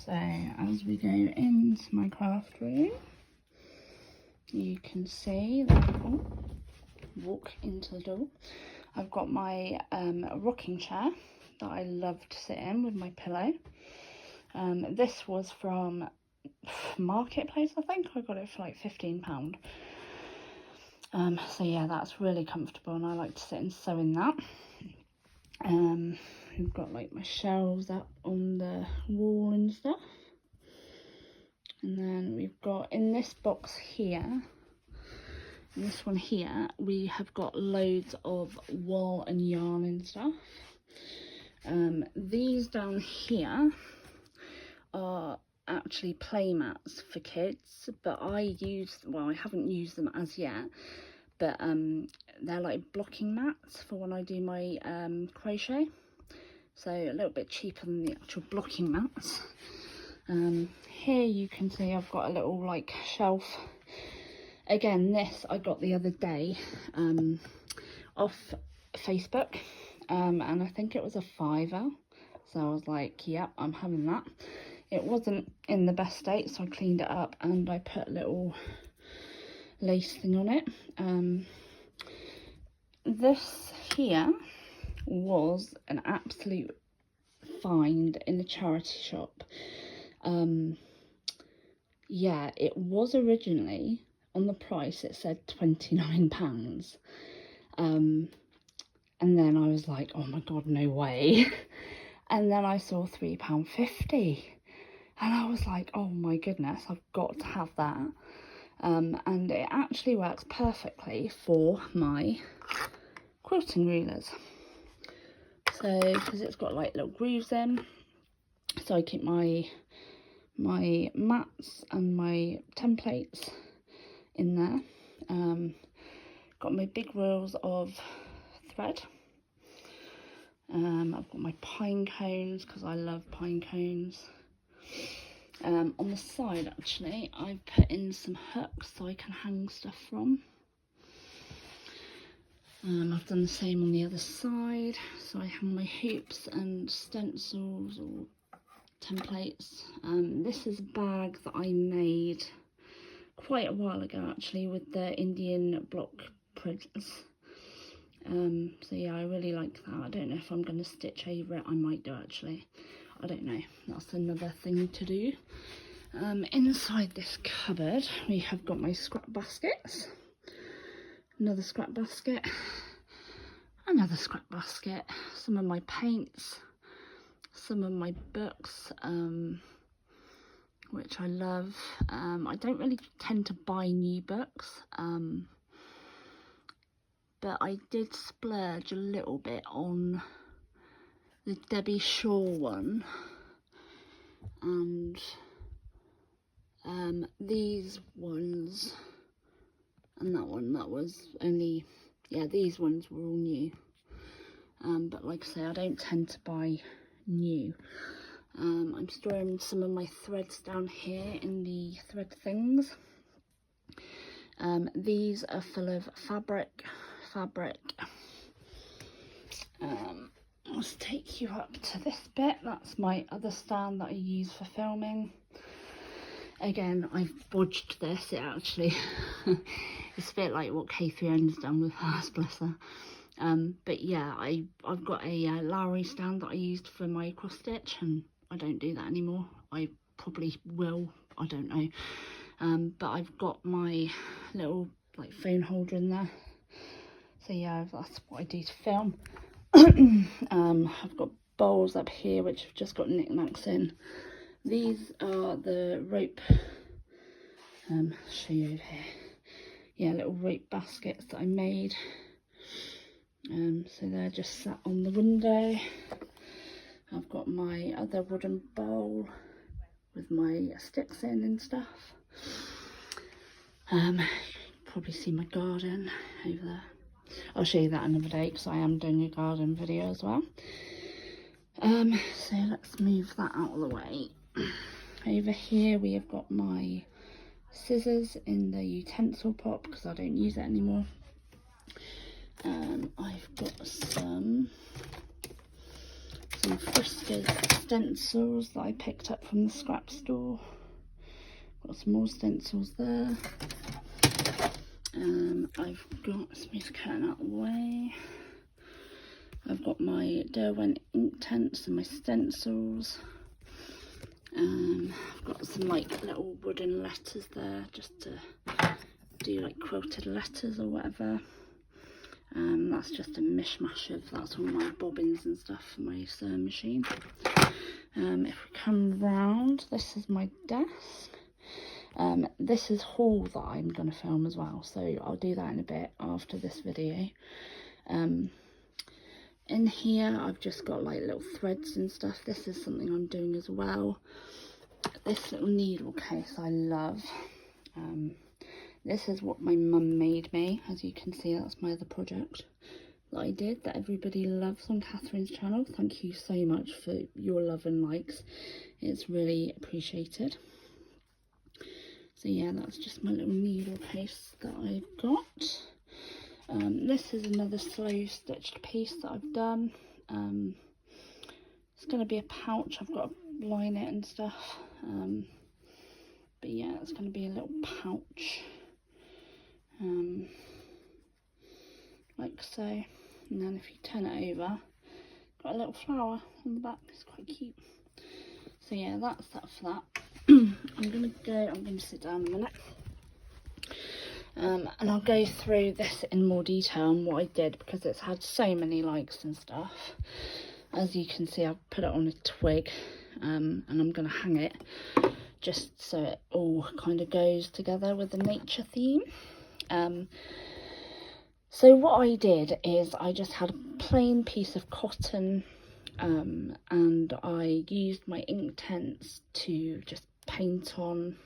So as we go into my craft room, you can see that, walk into the door, I've got my rocking chair that I love to sit in with my pillow. This was from Marketplace, I think. I got it for like £15. So yeah, that's really comfortable and I like to sit and sew in that. We've got like my shelves up on the wall and stuff. And then we've got in this box here, in this one here, we have got loads of wool and yarn and stuff. These down here are actually play mats for kids, but I haven't used them as yet, but they're like blocking mats for when I do my crochet, so a little bit cheaper than the actual blocking mats. Here you can see I've got a little like shelf. Again, this I got the other day off Facebook, and I think it was a £5, so I was like, yep, I'm having that. It wasn't in the best state, so I cleaned it up and I put a little lace thing on it. This here was an absolute find in a charity shop. Yeah, it was originally on the price, it said £29. And then I was like, oh my god, no way. And then I saw £3.50. And I was like, oh my goodness, I've got to have that. And it actually works perfectly for my quilting rulers. So, because it's got like little grooves in, so I keep my mats and my templates in there. Got my big rolls of thread. I've got my pine cones because I love pine cones. On the side actually I've put in some hooks so I can hang stuff from. I've done the same on the other side, so I have my hoops and stencils or templates. This is a bag that I made quite a while ago actually with the Indian block prints. So yeah, I really like that. I don't know if I'm going to stitch over it. I might do actually. I don't know. That's another thing to do. Inside this cupboard we have got my scrap baskets. Another scrap basket. Another scrap basket. Some of my paints. Some of my books, which I love. I don't really tend to buy new books. But I did splurge a little bit on the Debbie Shaw one, and these ones, and that one, that was only, yeah, these ones were all new. But like I say, I don't tend to buy new. I'm storing some of my threads down here in the thread things. These are full of fabric. Let's take you up to this bit. That's my other stand that I use for filming. Again, I've bodged this. It actually it's a bit like what K3N's done with hers, bless her. But yeah, I've got a Lowry stand that I used for my cross stitch, and I don't do that anymore. I probably will, I don't know. But I've got my little like phone holder in there. So yeah, that's what I do to film. I've got bowls up here which have just got knickknacks in. These are the rope, I'll show you over here. Yeah, little rope baskets that I made. So they're just sat on the window. I've got my other wooden bowl with my sticks in and stuff. Probably see my garden over there. I'll show you that another day because I am doing a garden video as well. So let's move that out of the way. Over here we have got my scissors in the utensil pot because I don't use it anymore. I've got some some Frisco's stencils that I picked up from the scrap store. Got some more stencils there. I've got, smooth curtain out of the way. I've got my Derwent Inktense and my stencils. I've got some like little wooden letters there just to do like quilted letters or whatever. That's just a mishmash of, that's all my bobbins and stuff for my sewing machine. If we come round, this is my desk. This is haul that I'm going to film as well, so I'll do that in a bit after this video. In here I've just got like little threads and stuff. This is something I'm doing as well. This little needle case I love. This is what my mum made me. As you can see, that's my other project that I did that everybody loves on Catherine's channel. Thank you so much for your love and likes. It's really appreciated. So yeah, that's just my little needle case that I've got. This is another slow stitched piece that I've done. It's going to be a pouch. I've got to line it and stuff. But yeah, it's going to be a little pouch. Like so. And then if you turn it over, got a little flower on the back. It's quite cute. So yeah, that's that for that. I'm going to sit down a minute. And I'll go through this in more detail and what I did, because it's had so many likes and stuff. As you can see, I've put it on a twig, and I'm going to hang it just so it all kind of goes together with the nature theme. So what I did is I just had a plain piece of cotton, and I used my Inktense to just paint on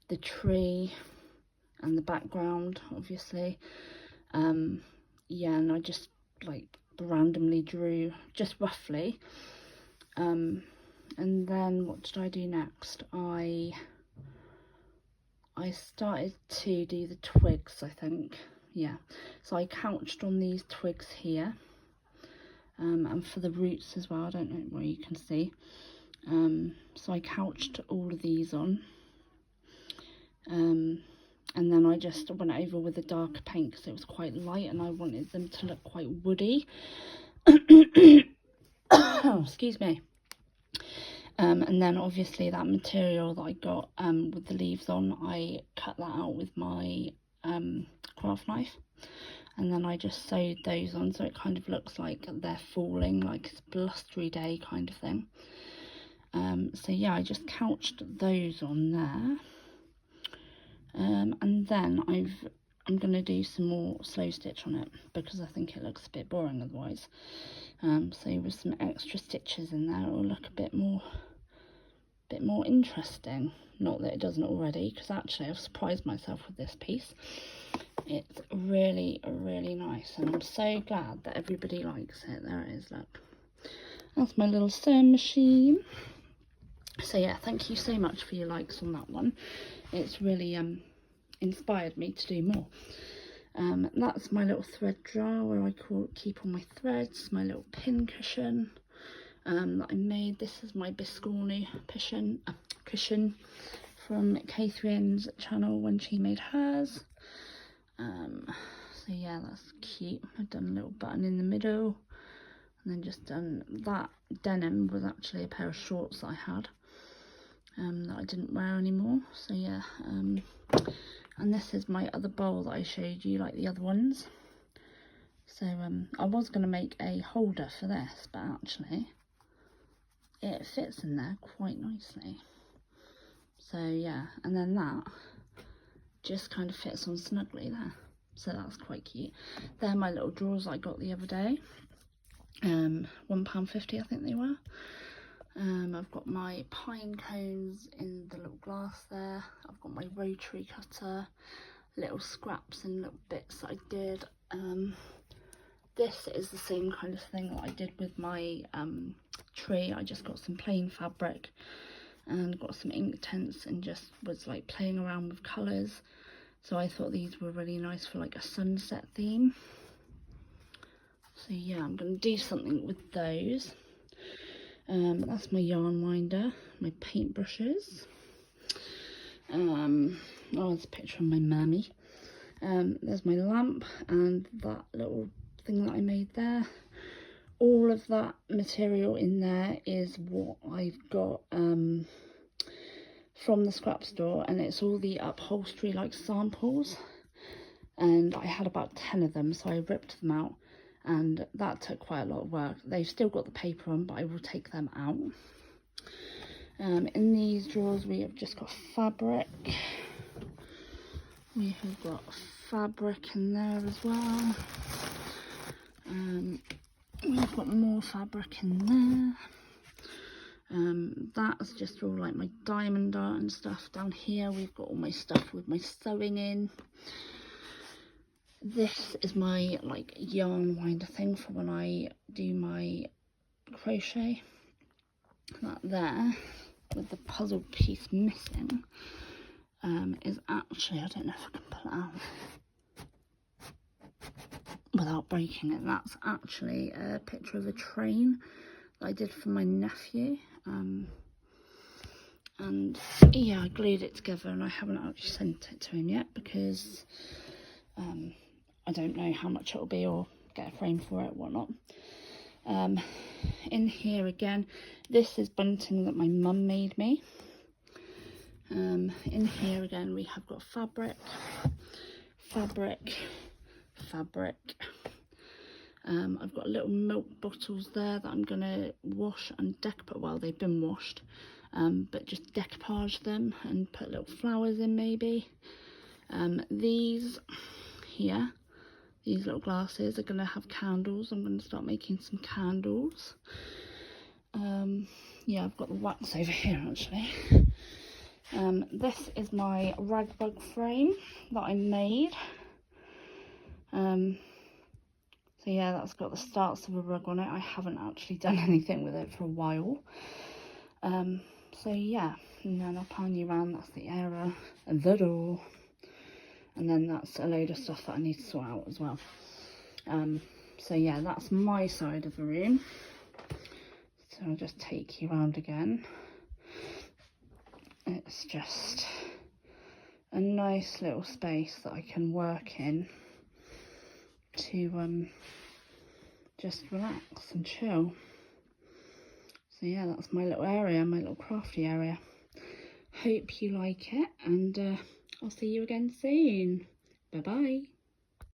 the tree and the background, obviously. Yeah, and I just like randomly drew, just roughly. And then what did I do next? I started to do the twigs, I think. Yeah, so I couched on these twigs here, and for the roots as well. I don't know where you can see. So I couched all of these on, and then I just went over with a darker paint because it was quite light and I wanted them to look quite woody. Oh, excuse me. And then obviously that material that I got with the leaves on, I cut that out with my craft knife, and then I just sewed those on so it kind of looks like they're falling, like it's a blustery day kind of thing. So yeah, I just couched those on there, and then I'm going to do some more slow stitch on it because I think it looks a bit boring otherwise. So with some extra stitches in there, it will look a bit more interesting. Not that it doesn't already, because actually I've surprised myself with this piece. It's really, really nice, and I'm so glad that everybody likes it. There it is, look. That's my little sewing machine. So yeah, thank you so much for your likes on that one. It's really inspired me to do more. That's my little thread drawer where I keep all my threads, my little pin cushion that I made. This is my Biscornu cushion from Catherine's channel when she made hers. So yeah, that's cute. I've done a little button in the middle, and then just done that. Denim was actually a pair of shorts that I had that I didn't wear anymore. So yeah, and this is my other bowl that I showed you, like the other ones. So I was going to make a holder for this, but actually it fits in there quite nicely. So yeah, and then that just kind of fits on snugly there, so that's quite cute. They're my little drawers I got the other day, £1.50 I think they were. I've got my pine cones in the little glass there. I've got my rotary cutter, little scraps and little bits that I did. This is the same kind of thing that I did with my tree. I just got some plain fabric and got some Inktense and just was like playing around with colours. So I thought these were really nice for like a sunset theme. So yeah, I'm going to do something with those. That's my yarn winder, my paintbrushes. Oh, there's a picture of my mammy. There's my lamp and that little thing that I made there. All of that material in there is what I've got from the scrap store, and it's all the upholstery like samples, and I had about 10 of them, so I ripped them out, and that took quite a lot of work. They've still got the paper on, but I will take them out. In these drawers we have just got fabric. We have got fabric in there as well. We've got more fabric in there. That's just all like my diamond art and stuff. Down here we've got all my stuff with my sewing in. This is my like yarn winder thing for when I do my crochet. That there with the puzzle piece missing is actually, I don't know if I can pull it out without breaking it. That's actually a picture of a train that I did for my nephew. And yeah, I glued it together, and I haven't actually sent it to him yet because I don't know how much it'll be or get a frame for it, whatnot. In here again, this is bunting that my mum made me. In here again we have got fabric. I've got little milk bottles there that I'm gonna wash and well, they've been washed, but just decoupage them and put little flowers in maybe. These here, these little glasses are gonna have candles. I'm gonna start making some candles. Yeah, I've got the wax over here actually. This is my rag bug frame that I made. So yeah, that's got the starts of a rug on it. I haven't actually done anything with it for a while. So yeah, and then I'll pan you around. That's the area and the door. And then that's a load of stuff that I need to sort out as well. So yeah, that's my side of the room. So I'll just take you around again. It's just a nice little space that I can work in to just relax and chill. So yeah, that's my little area, my little crafty area. Hope you like it, and I'll see you again soon. Bye bye.